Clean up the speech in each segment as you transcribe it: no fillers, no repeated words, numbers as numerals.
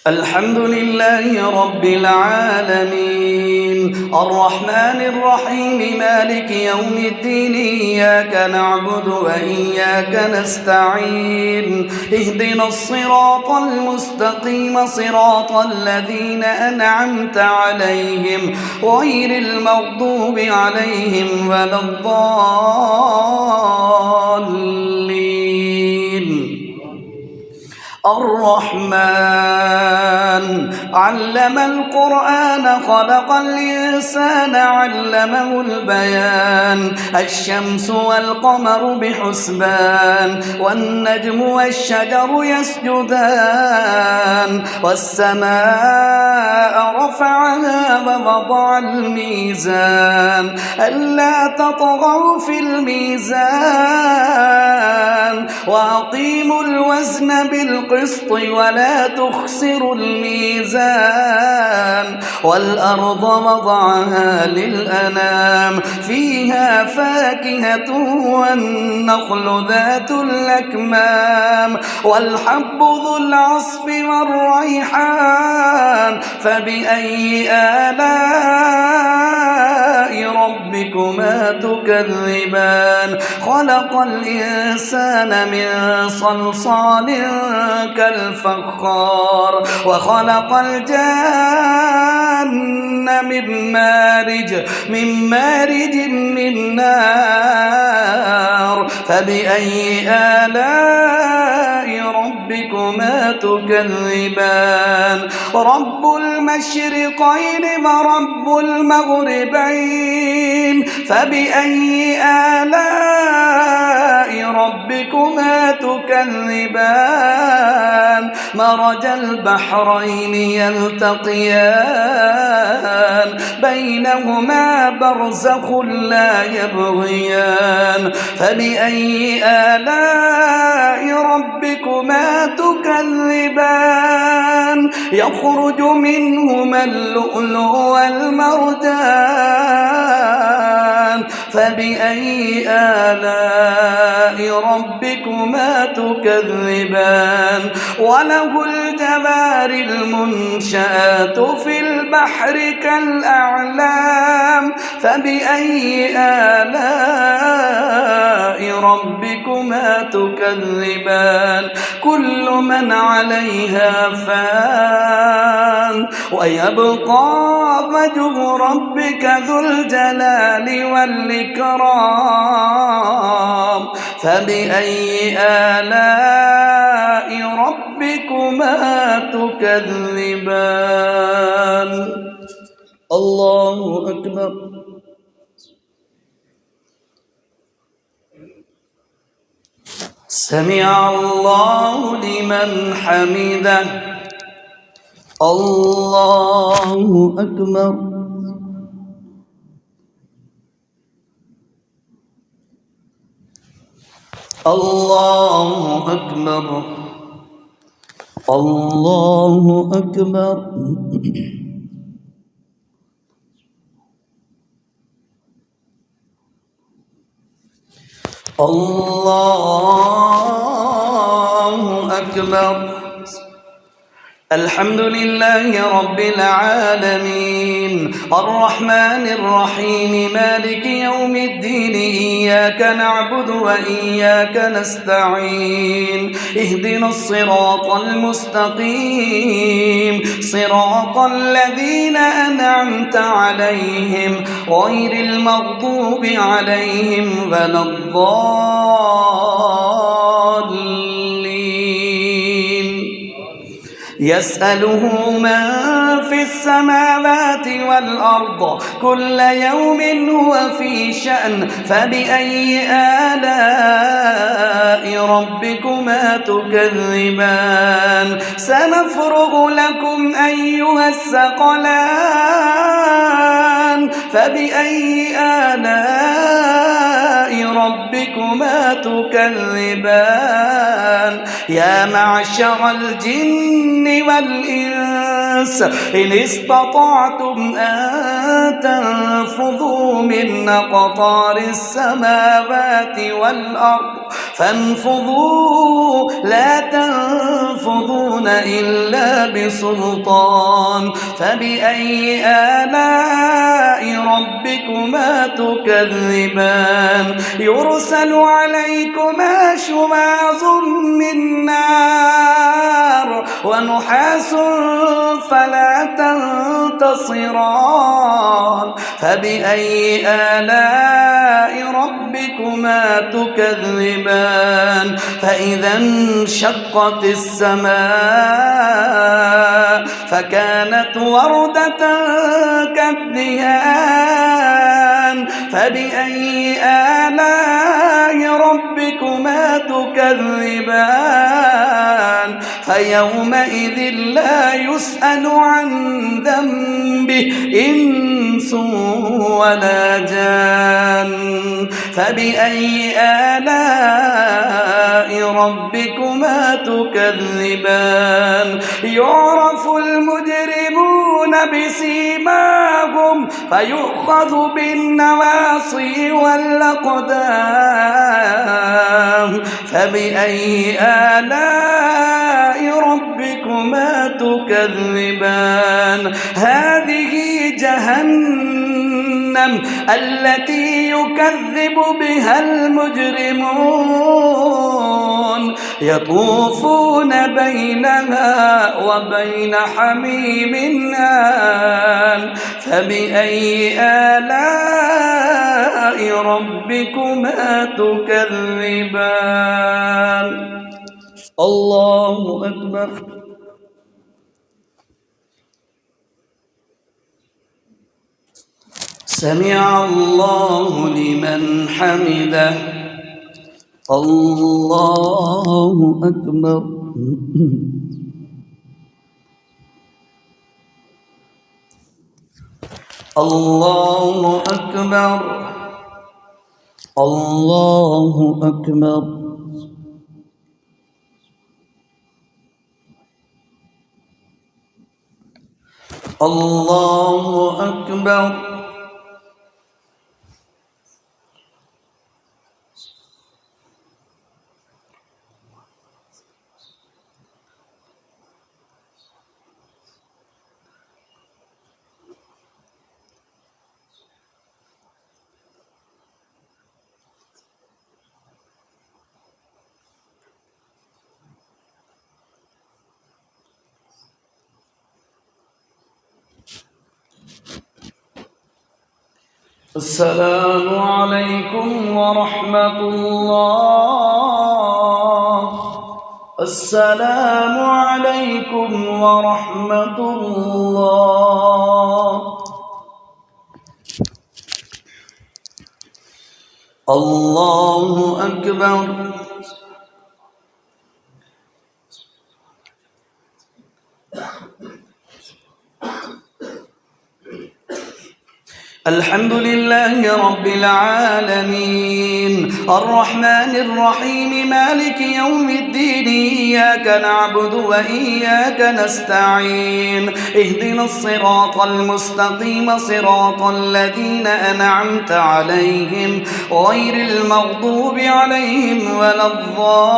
الحمد لله رب العالمين الرحمن الرحيم مالك يوم الدين إياك نعبد وإياك نستعين اهدنا الصراط المستقيم صراط الذين أنعمت عليهم غير المغضوب عليهم ولا الضالين. الرحمن علم القرآن خلق الإنسان علمه البيان الشمس والقمر بحسبان والنجم والشجر يسجدان والسماء رفعها ووضع الميزان ألا تطغوا في الميزان وأقيموا الوزن بالقسط ولا تخسروا الميزان والأرض وضعها للأنام فيها فاكهة والنخل ذات الأكمام والحب ذو العصف والريحان فبأي آلاء ربكما تكذبان خلق الإنسان من صلصال كالفخار وخلق الجان من مارج من نار فبأي آلاء ربكما تكذبان رب المشرقين ورب المغربين فبأي آلاء ربكما تكذبان مرج البحرين يلتقيان بينهما برزخ لا يبغيان فبأي آلاء ربكما تكذبان يخرج منهما اللؤلؤ والمرجان فبأي آلاء ربكما تكذبان وله الجوار المنشآت في البحر كالأعلام فبأي آلاء ربكما تكذبان كل من عليها فان ويبقى وجه ربك ذو الجلال والإكرام فبأي آلاء ربكما تكذبان الله أكبر سمع الله لمن حمده الله أكبر الله أكبر الله أكبر الله أكبر الحمد لله رب العالمين الرحمن الرحيم مالك يوم الدين إياك نعبد وإياك نستعين اهدنا الصراط المستقيم صراط الذين أنعمت عليهم غير المغضوب عليهم ولا الضالين يسأله من في السماوات والأرض كل يوم هو في شأن فبأي آلاء ربكما تكذبان سنفرغ لكم أيها الثقلان فبأي آلاء ربكما تكذبان يا معشر الجن والإنس والإنس إن استطعتم أن تنفذوا من أقطار السماوات والأرض فانفذوا لا تنفذون إلا بسلطان فبأي آلاء ربكما تكذبان يرسل عليكما شواظ من نار ونحاس فلا تنتصران فبأي آلاء ربكما تكذبان فإذا انشقت السماء فكانت وردة كالدهان فبأي آلاء ربكما تكذبان فيومئذ لا يسأل عن ذنبه إنس ولا جان فبأي آلاء ربكما تكذبان يعرف المجرمون بسيماهم فيؤخذ بالنواصي والأقدام فبأي آلاء ربكما تكذبان هذه جهنم التي يكذب بها المجرمون يطوفون بينها وبين حميم آن فبأي آلاء ربكما تكذبان الله أكبر سمع الله لمن حمده الله أكبر الله أكبر الله أكبر الله أكبر السلام عليكم ورحمة الله السلام عليكم ورحمة الله الله أكبر الحمد لله رب العالمين الرحمن الرحيم مالك يوم الدين إياك نعبد وإياك نستعين اهدنا الصراط المستقيم صراط الذين أنعمت عليهم غير المغضوب عليهم ولا الضالين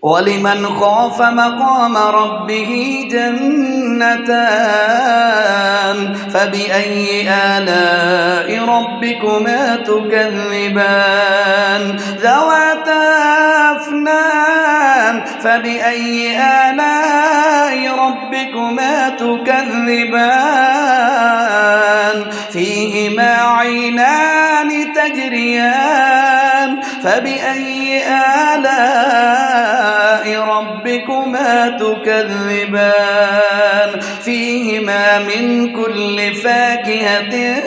ولمن خاف مقام ربه جنتان فبأي آلاء ربكما تكذبان ذواتا أفنان فبأي آلاء ربكما تكذبان فيهما عينان تجريان فبأي آلاء ربكما تكذبان فيهما من كل فاكهة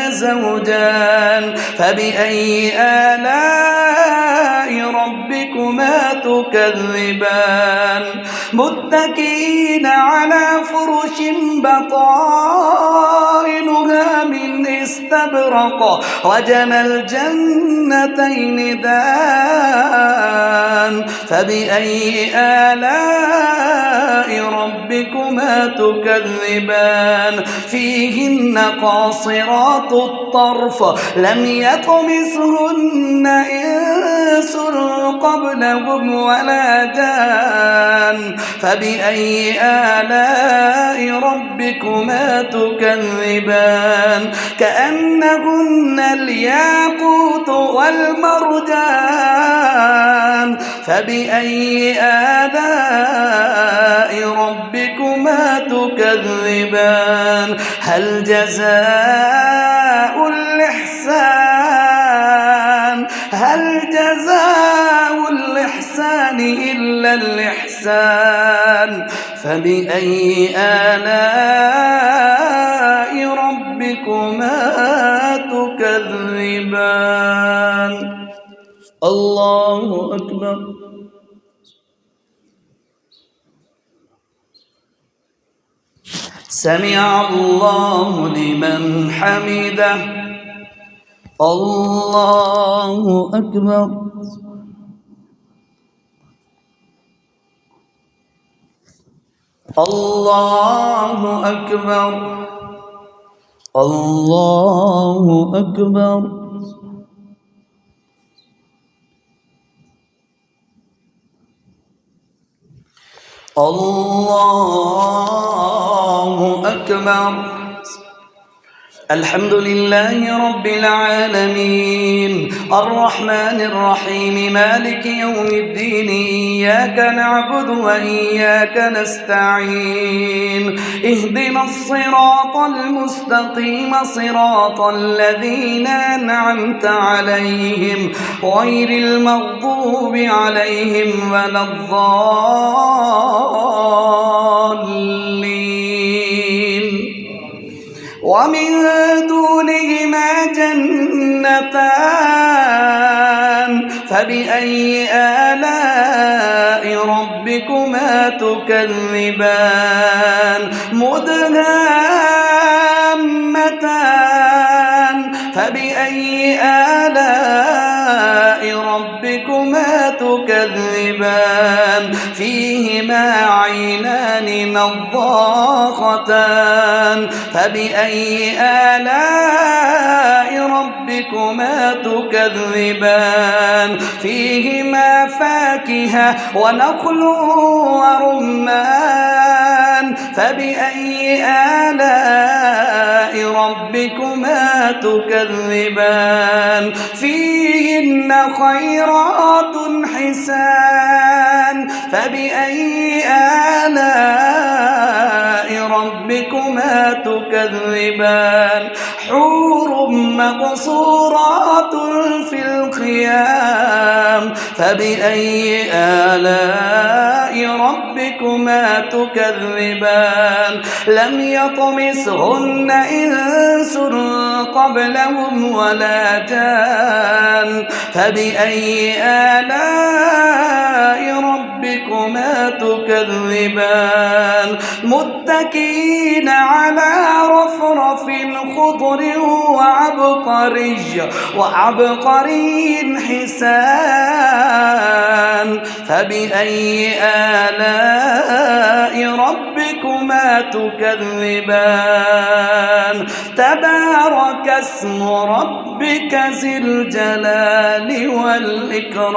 زوجان فبأي آلاء ربكما تكذبان متكئين على فرش بطائنها من استبرق وجنى الجنتين دان فبأي آلاء ربكما تكذبان فيهن قاصرات الطرف لم يطمثهن إنس قبلهم ولا جان فبأي آلاء ربكما تكذبان كأنهن الياقوت والمرجان فبأي آلاء ربكما تكذبان هل جزاء الإحسان إلا الإحسان فبأي آلاء ربكما تكذبان الله أكبر سمع الله لمن حمده الله أكبر الله أكبر الله أكبر الله أكبر الحمد لله رب العالمين الرحمن الرحيم مالك يوم الدين إياك نعبد وإياك نستعين اهدنا الصراط المستقيم صراط الذين أنعمت عليهم غير المغضوب عليهم ولا الضالين ومن دونهما جنتان فبأي آلاء ربكما تكذبان مدهامتان فبأي آلاء ربكما تكذبان فيهما عينان نضاختان فبأي آلاء ربكما تكذبان فيهما فاكهة ونخل ورمان فبأي آلاء ربكما تكذبان فيهن خيرات حسان فبأي آلاء ربكما تكذبان حور مقصورات في الخيام فبأي آلاء ربكما تكذبان لم يطمثهن إنس قبلهم ولا جان فبأي آلاء ربكما تكذبان متكئين على رفرف خضر وعبقري حسان فبأي آلاء ربكما تكذبان تبارك اسم ربك ذي الجلال والإكرام